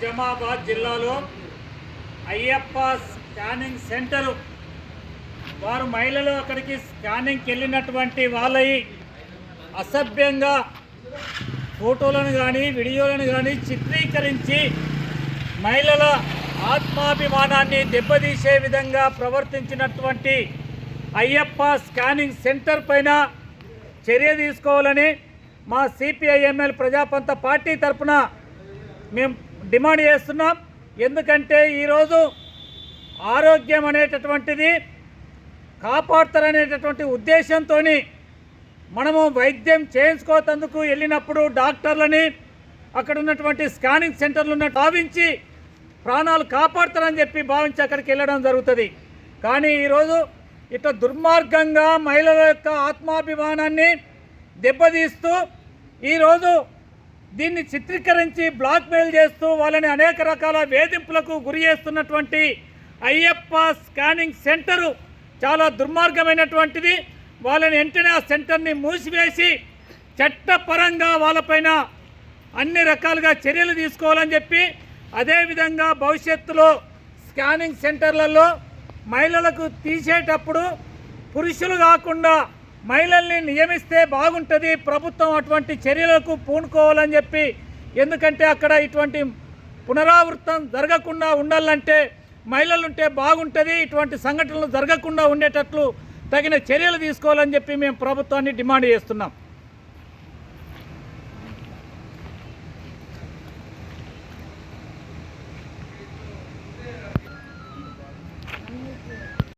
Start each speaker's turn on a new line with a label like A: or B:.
A: నిజామాబాద్ జిల్లాలో Ayyappa scanning centre వారు మహిళలు అక్కడికి స్కానింగ్కి వెళ్ళినటువంటి వాళ్ళయి అసభ్యంగా ఫోటోలను కానీ వీడియోలను కానీ చిత్రీకరించి మహిళల ఆత్మాభిమానాన్ని దెబ్బతీసే విధంగా ప్రవర్తించినటువంటి అయ్యప్ప స్కానింగ్ సెంటర్ పైన చర్య తీసుకోవాలని మా సిపిఐఎంఎల్ ప్రజాపంత పార్టీ తరఫున మేము డిమాండ్ చేస్తున్నాం. ఎందుకంటే ఈరోజు ఆరోగ్యం అనేటటువంటిది కాపాడుతారనేటటువంటి ఉద్దేశంతో మనము వైద్యం చేయించుకోతందుకు వెళ్ళినప్పుడు డాక్టర్లని అక్కడ ఉన్నటువంటి స్కానింగ్ సెంటర్లు భావించి ప్రాణాలు కాపాడుతారని చెప్పి భావించి అక్కడికి వెళ్ళడం జరుగుతుంది. కానీ ఈరోజు ఇట్లా దుర్మార్గంగా మహిళల యొక్క ఆత్మాభిమానాన్ని దెబ్బతీస్తూ ఈరోజు దీన్ని చిత్రీకరించి బ్లాక్మెయిల్ చేస్తూ వాళ్ళని అనేక రకాల వేధింపులకు గురి చేస్తున్నటువంటి అయ్యప్ప స్కానింగ్ సెంటరు చాలా దుర్మార్గమైనటువంటిది. వాళ్ళని వెంటనే ఆ సెంటర్ని మూసివేసి చట్టపరంగా వాళ్ళపైన అన్ని రకాలుగా చర్యలు తీసుకోవాలని చెప్పి, అదేవిధంగా భవిష్యత్తులో స్కానింగ్ సెంటర్లలో మహిళలకు తీసేటప్పుడు పురుషులు కాకుండా మహిళల్ని నియమిస్తే బాగుంటుంది. ప్రభుత్వం అటువంటి చర్యలకు పూనుకోవాలని చెప్పి, ఎందుకంటే అక్కడ ఇటువంటి పునరావృతం జరగకుండా ఉండాలంటే మహిళలు ఉంటే బాగుంటుంది. ఇటువంటి సంఘటనలు జరగకుండా ఉండేటట్లు తగిన చర్యలు తీసుకోవాలని చెప్పి మేము ప్రభుత్వాన్ని డిమాండ్ చేస్తున్నాం.